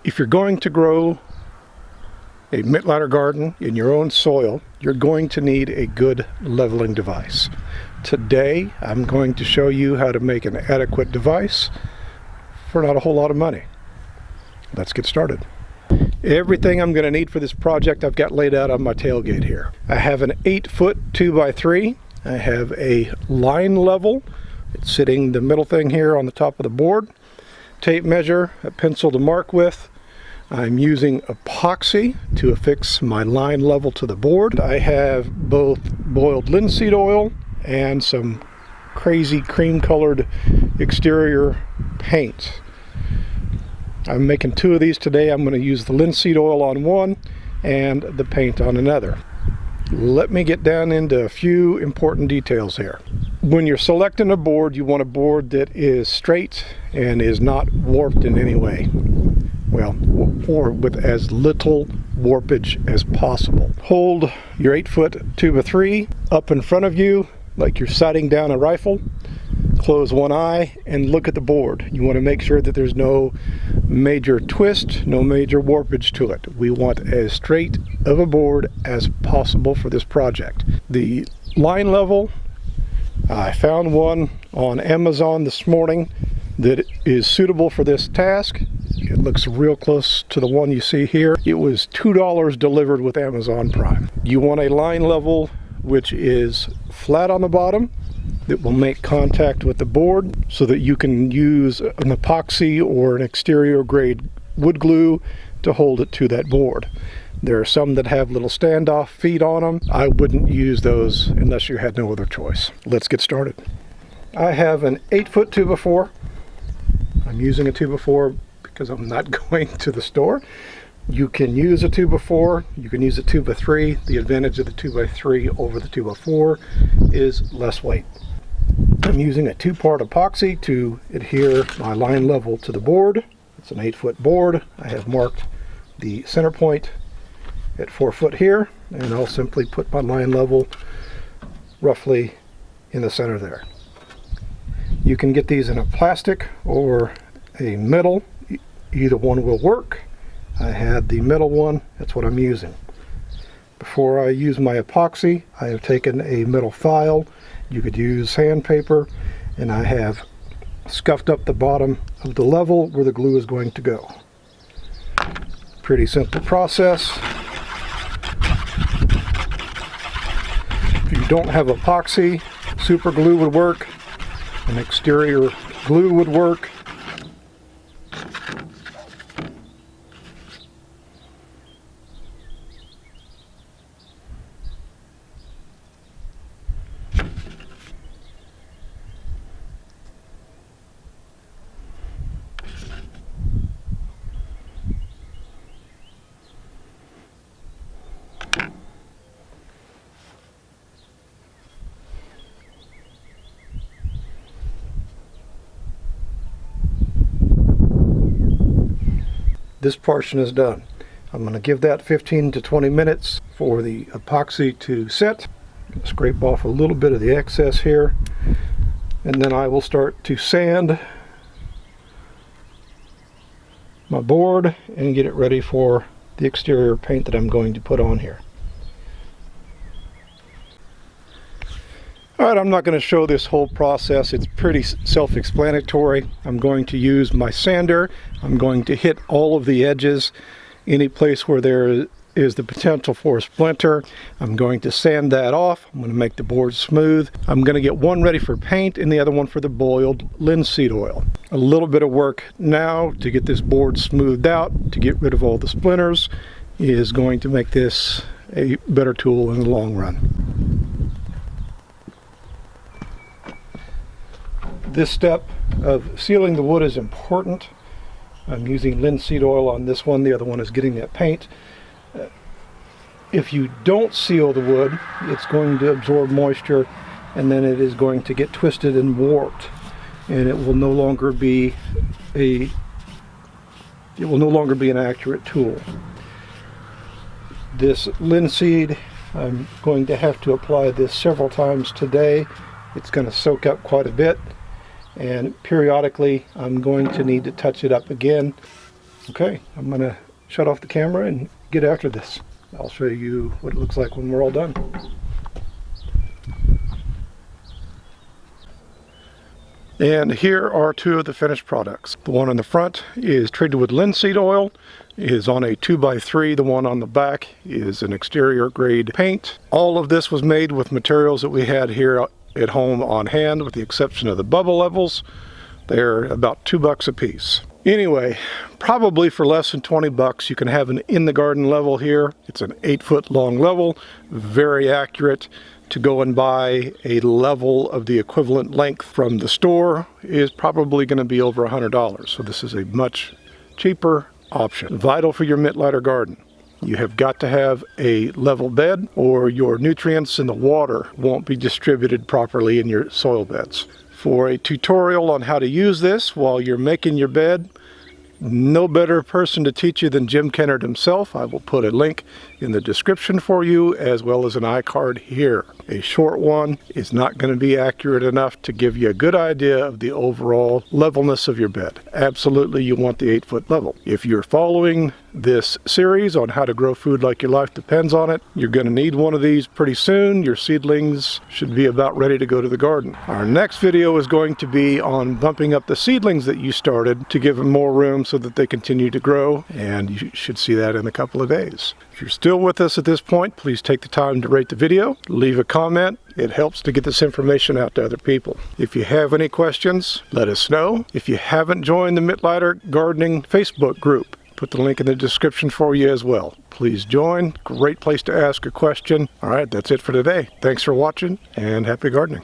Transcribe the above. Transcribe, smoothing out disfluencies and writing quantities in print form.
If you're going to grow a Mittleider garden in your own soil, you're going to need a good leveling device. Today, I'm going to show you how to make an adequate device for not a whole lot of money. Let's get started. Everything I'm going to need for this project I've got laid out on my tailgate here. I have an 8-foot 2x3. I have a line level. It's sitting the middle thing here on the top of the board. Tape measure, a pencil to mark with. I'm using epoxy to affix my line level to the board. I have both boiled linseed oil and some crazy cream colored exterior paint. I'm making 2 of these today. I'm going to use the linseed oil on one and the paint on another. Let me get down into a few important details here. When you're selecting a board, you want a board that is straight and is not warped in any way. Well, or with as little warpage as possible. Hold your 8-foot 2x3 up in front of you like you're sighting down a rifle. Close one eye and look at the board. You want to make sure that there's no major twist, no major warpage to it. We want as straight of a board as possible for this project. The line level, I found one on Amazon this morning that is suitable for this task. It looks real close to the one you see here. It was $2 delivered with Amazon Prime. You want a line level which is flat on the bottom, that will make contact with the board so that you can use an epoxy or an exterior grade wood glue to hold it to that board. There are some that have little standoff feet on them. I wouldn't use those unless you had no other choice. Let's get started. I have an 8-foot 2x4. I'm using a 2x4 because I'm not going to the store. You can use a 2x4, you can use a 2x3. The advantage of the 2x3 over the 2x4 is less weight. I'm using a 2-part epoxy to adhere my line level to the board. It's an 8-foot board. I have marked the center point at 4 foot here, and I'll simply put my line level roughly in the center there. You can get these in a plastic or a metal. Either one will work. I had the metal one, that's what I'm using. Before I use my epoxy, I have taken a metal file. You could use sandpaper, and I have scuffed up the bottom of the level where the glue is going to go. Pretty simple process. If you don't have epoxy, super glue would work, an exterior glue would work. This portion is done. I'm going to give that 15 to 20 minutes for the epoxy to set. Scrape off a little bit of the excess here, and then I will start to sand my board and get it ready for the exterior paint that I'm going to put on here. Alright, I'm not going to show this whole process. It's pretty self-explanatory. I'm going to use my sander. I'm going to hit all of the edges. Any place where there is the potential for a splinter, I'm going to sand that off. I'm going to make the board smooth. I'm going to get one ready for paint and the other one for the boiled linseed oil. A little bit of work now to get this board smoothed out, to get rid of all the splinters, is going to make this a better tool in the long run. This step of sealing the wood is important. I'm using linseed oil on this one. The other one is getting that paint. If you don't seal the wood, it's going to absorb moisture, and then it is going to get twisted and warped, and it will no longer be an accurate tool. This linseed, I'm going to have to apply this several times today. It's going to soak up quite a bit, and periodically I'm going to need to touch it up again. Okay, I'm going to shut off the camera and get after this. I'll show you what it looks like when we're all done. And here are two of the finished products. The one on the front is treated with linseed oil, is on a 2x3. The one on the back is an exterior grade paint. All of this was made with materials that we had here at home on hand, with the exception of the bubble levels. They're about $2 a piece. Anyway, probably for less than 20 bucks, you can have an in the garden level here. It's an 8-foot long level, very accurate. To go and buy a level of the equivalent length from the store is probably going to be over $100. So this is a much cheaper option. Vital for your Mittleider garden. You have got to have a level bed, or your nutrients in the water won't be distributed properly in your soil beds. For a tutorial on how to use this while you're making your bed, no better person to teach you than Jim Kennard himself. I will put a link in the description for you, as well as an iCard here. A short one is not going to be accurate enough to give you a good idea of the overall levelness of your bed. Absolutely, you want the 8-foot level. If you're following this series on how to grow food like your life depends on it, you're going to need one of these pretty soon. Your seedlings should be about ready to go to the garden. Our next video is going to be on bumping up the seedlings that you started to give them more room so that they continue to grow, and you should see that in a couple of days. If you're still with us at this point, please take the time to rate the video, leave a comment. It helps to get this information out to other people. If you have any questions, let us know. If you haven't joined the Mittleider Gardening Facebook group, put the link in the description for you as well. Please join. Great place to ask a question. All right, that's it for today. Thanks for watching, and happy gardening.